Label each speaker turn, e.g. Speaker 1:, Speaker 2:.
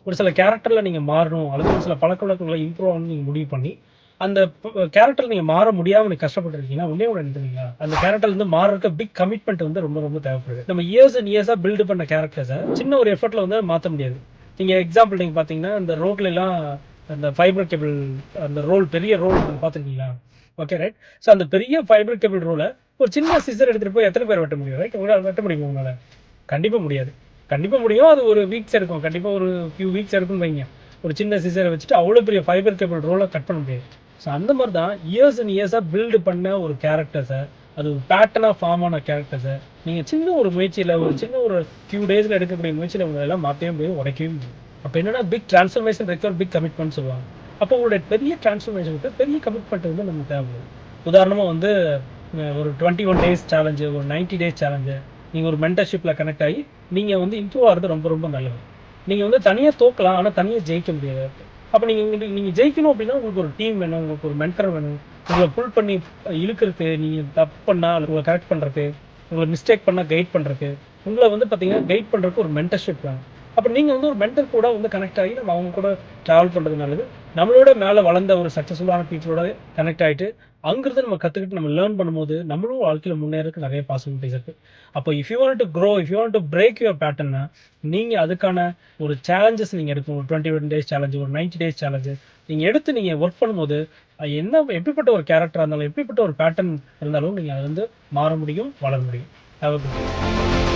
Speaker 1: ஒரு சில கேரக்டர்ல நீங்க மாறணும், அல்லது ஒரு சில பழக்கவழக்கங்கள இம்ப்ரூவ் ஆகணும்னு நீங்க முடிவு பண்ணி, அந்த கேரக்டர்ல நீங்க மாற முடியாம நீங்க கஷ்டப்பட்டுருக்கீங்கன்னா, ஒண்ணே ஒண்ணு என்ன தெரியுங்களா? அந்த கேரக்டர்லருந்து மாறுறதுக்கு பிக் கமிட்மெண்ட் வந்து ரொம்ப ரொம்ப தேவைப்படுது. நம்ம இயர்ஸ் அண்ட் இயர்ஸா பில்ட் பண்ண கேரக்டர்ஸ சின்ன ஒரு எஃபர்ட்ல வந்து மாத்த முடியாது. நீங்க எக்ஸாம்பிள் நீங்க பார்த்தீங்கன்னா, இந்த ரோட்லலாம் அந்த ஃபைபர் கேபிள் அந்த ரோல் பெரிய ரோல் நீங்க பார்த்துருக்கீங்களா? Okay right. ஸோ அந்த பெரிய ஃபைபர் கேபிள் ரோல ஒரு சின்ன சிசர் எடுத்துட்டு போய் எத்தன பேர் வெட்ட முடியும்? ரைட். உங்களால வெட்ட முடியுமா உங்களால? கண்டிப்பா முடியாது. கண்டிப்பா முடியும். அது ஒரு வீக்ஸ் எடுக்கும். கண்டிப்பா ஒரு ஃபியூ வீக்ஸ் எடுக்கும்னு வைங்க. ஒரு சின்ன சிசர வச்சுட்டு அவ்வளோ பெரிய ஃபைபர் கேபிள் ரோல கட் பண்ண முடியாது. ஸோ அந்த மாரி தான் இயர்ஸ் அண்ட் இயர்ஸா பில்ட் பண்ண ஒரு கேரக்டர்ஸ, அது ஒரு பேட்டர்னா ஃபார்ம் ஆன கேரக்டர்ஸ, நீங்க சின்ன ஒரு முயற்சியில, ஒரு சின்ன ஒரு ஃபியூ டேஸ்ல எடுக்கக்கூடிய முயற்சியில உங்களால மாத்தவே முடியாது, உடைக்கவே முடியாது. அப்ப என்னன்னா பிக் டிரான்ஸ்ஃபர்மேஷன் ரெக்வயர் பிக் கமிட்மென்ட்ன்னு சொல்லுவாங்க. அப்போ உங்களுடைய பெரிய டிரான்ஸ்ஃபர்மேஷனுக்கு பெரிய கமிட்மெண்ட் வந்து நமக்கு தேவைப்படுது. உதாரணமா வந்து ஒரு 21 டேஸ் சேலஞ்சு, ஒரு 90 டேஸ் சேலஞ்சு, நீங்க ஒரு மென்டர்ஷிப்ல கனெக்ட் ஆகி, நீங்க வந்து இம்ப்ரூவ் ஆகுறது ரொம்ப ரொம்ப நல்லது. நீங்க வந்து தனியா தோக்கலாம். ஆனா தனியா ஜெயிக்க முடியாது. அப்ப நீங்க நீங்க ஜெயிக்கணும் அப்படின்னா, உங்களுக்கு ஒரு டீம் வேணும். உங்களுக்கு ஒரு மென்டர் வேணும். உங்கள புல் பண்ணி இழுக்குறதுக்கு, நீங்க தப்பு பண்ணா உங்கள கரெக்ட் பண்றதுக்கு, உங்கள மிஸ்டேக் பண்ணா கைட் பண்றதுக்கு, உங்கள வந்து பார்த்தீங்கன்னா, கைட் பண்றதுக்கு ஒரு மென்டர்ஷிப் வேணும். அப்ப நீங்க வந்து ஒரு மென்டர் கூட வந்து கனெக்ட் ஆகி, நம்ம அவங்க கூட டிராவல் பண்றது நல்லது. நம்மளோட மேல வளர்ந்த ஒரு சக்சஸ்ஃபுல்லான பீப்பிளோட கனெக்ட் ஆயிட்டு, அங்கிருந்து நம்ம கத்துக்கிட்டு நம்ம லேர்ன் பண்ணும்போது, நம்மளும் வாழ்க்கையில முன்னேறதுக்கு நெறைய பாசிபிலிட்டீஸ் இருக்கு. அப்போ if you want to grow, if you want to break your பேட்டர்ன்னா, நீங்க அதுக்கான ஒரு சேலஞ்சஸ் நீங்க எடுக்கணும். ஒரு 21 டேஸ் சேலஞ்ச், ஒரு 90 டேஸ் சேலஞ்ச் நீங்க எடுத்து நீங்க வொர்க் பண்ணும்போது, என்ன எப்படிப்பட்ட ஒரு கேரக்டரா இருந்தாலும், எப்படிப்பட்ட ஒரு பேட்டர்ன் இருந்தாலும், நீங்க அதுலருந்து மாற முடியும், வளர முடியும். Have a good day.